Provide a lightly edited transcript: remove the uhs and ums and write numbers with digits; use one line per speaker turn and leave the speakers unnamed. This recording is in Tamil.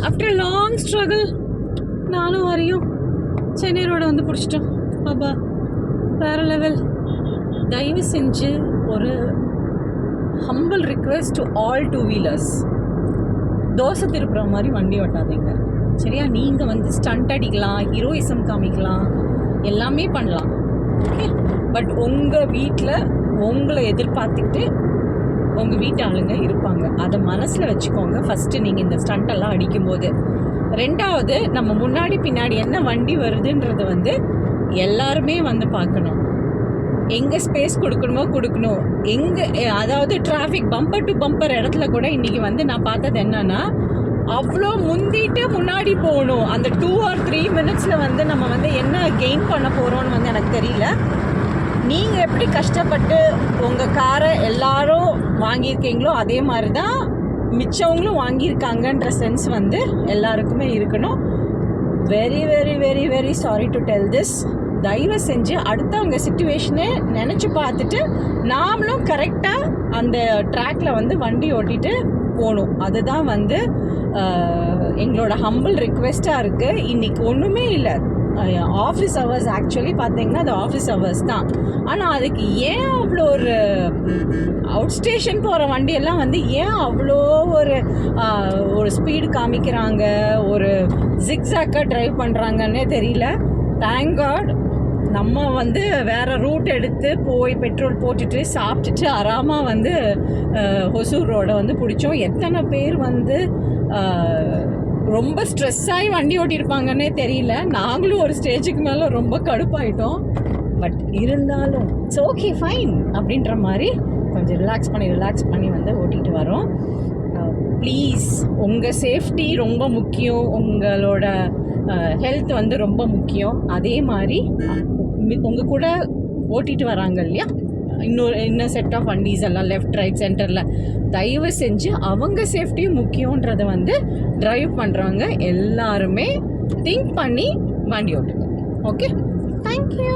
ஆஃப்டர் லாங் ஸ்ட்ரகிள் நானும் வரையும் சென்னை ரோடை வந்து பிடிச்சிட்டோம். பாபா வேறு லெவல். தயவு செஞ்சு ஒரு humble request to all two wheelers, dosa திருப்புற மாதிரி வண்டி ஓட்டாதீங்க சரியா? நீங்கள் வந்து ஸ்டண்ட் அடிக்கலாம், ஹீரோயிசம் காமிக்கலாம், எல்லாமே பண்ணலாம் ஓகே. பட் உங்கள் வீட்டில் உங்களை எதிர்பார்த்துக்கிட்டு உங்கள் வீட்டு ஆளுங்க இருப்பாங்க. அதை மனசில் வச்சுக்கோங்க ஃபஸ்ட்டு நீங்கள் இந்த ஸ்டண்டெல்லாம் அடிக்கும்போது. ரெண்டாவது, நம்ம முன்னாடி பின்னாடி என்ன வண்டி வருதுன்றது வந்து எல்லாருமே வந்து பார்க்கணும். எங்கே ஸ்பேஸ் கொடுக்கணுமோ கொடுக்கணும். எங்கே அதாவது டிராஃபிக் பம்பர் டு பம்பர் இடத்துல கூட இன்றைக்கி வந்து நான் பார்த்தது என்னன்னா, அவ்வளோ முந்திட்டு முன்னாடி போகணும். அந்த 2 or 3 minutesல வந்து நம்ம வந்து என்ன கெயின் பண்ண போகிறோன்னு வந்து எனக்கு தெரியல. நீங்கள் எப்படி கஷ்டப்பட்டு உங்கள் காரை எல்லாரும் வாங்கியிருக்கீங்களோ அதே மாதிரி தான் மிச்சவங்களும் வாங்கியிருக்காங்கன்ற சென்ஸ் வந்து எல்லாருக்குமே இருக்கணும். Very very very very sorry to tell this. தயவு செஞ்சு அடுத்தவங்க சிச்சுவேஷனை நினச்சி பார்த்துட்டு நாமளும் கரெக்டாக அந்த ட்ராக்ல வந்து வண்டி ஓட்டிட்டு போகணும். அதுதான் வந்து எங்களோட ஹம்பிள் ரிக்வெஸ்ட்டாக இருக்குது. இன்றைக்கி ஒன்றுமே இல்லை, ஆஃபீஸ் ஹவர்ஸ் ஆக்சுவலி பார்த்தீங்கன்னா அது ஆஃபீஸ் ஹவர்ஸ் தான். ஆனால் அதுக்கு ஏன் அவ்வளோ அவுட் ஸ்டேஷன் போகிற வண்டியெல்லாம் வந்து ஏன் அவ்வளோ ஒரு ஸ்பீடு காமிக்கிறாங்க, ஒரு ஜிக்ஸாக்காக ட்ரைவ் பண்ணுறாங்கன்னே தெரியல. தேங்க் காட் நம்ம வந்து வேறு ரூட் எடுத்து போய் பெட்ரோல் போட்டுட்டு சாப்பிட்டுட்டு ஆறாமல் வந்து ஹொசூர் ரோடை வந்து பிடிச்சோம். எத்தனை பேர் வந்து ரொம்ப ஸ்ட்ரெஸ் ஆகி வண்டி ஓட்டியிருப்பாங்கன்னே தெரியல. நாங்களும் ஒரு ஸ்டேஜுக்கு மேலே ரொம்ப கடுப்பாயிட்டோம். பட் இருந்தாலும் இட்ஸ் ஓகே ஃபைன் அப்படின்ற மாதிரி கொஞ்சம் ரிலாக்ஸ் பண்ணி வந்து ஓட்டிகிட்டு வரோம். ப்ளீஸ் உங்கள் சேஃப்டி ரொம்ப முக்கியம், உங்களோட ஹெல்த் வந்து ரொம்ப முக்கியம். அதே மாதிரி உங்கள் கூட ஓட்டிகிட்டு வராங்க இல்லையா இன்னும் செட் ஆஃப் வண்டிஸ் எல்லாம் லெஃப்ட் ரைட் சென்டரில், தயவு செஞ்சு அவங்க சேஃப்டியும் முக்கியன்றதை வந்து ட்ரைவ் பண்ணுறவங்க எல்லாருமே திங்க் பண்ணி வண்டி ஓட்டுங்க ஓகே. தேங்க்யூ.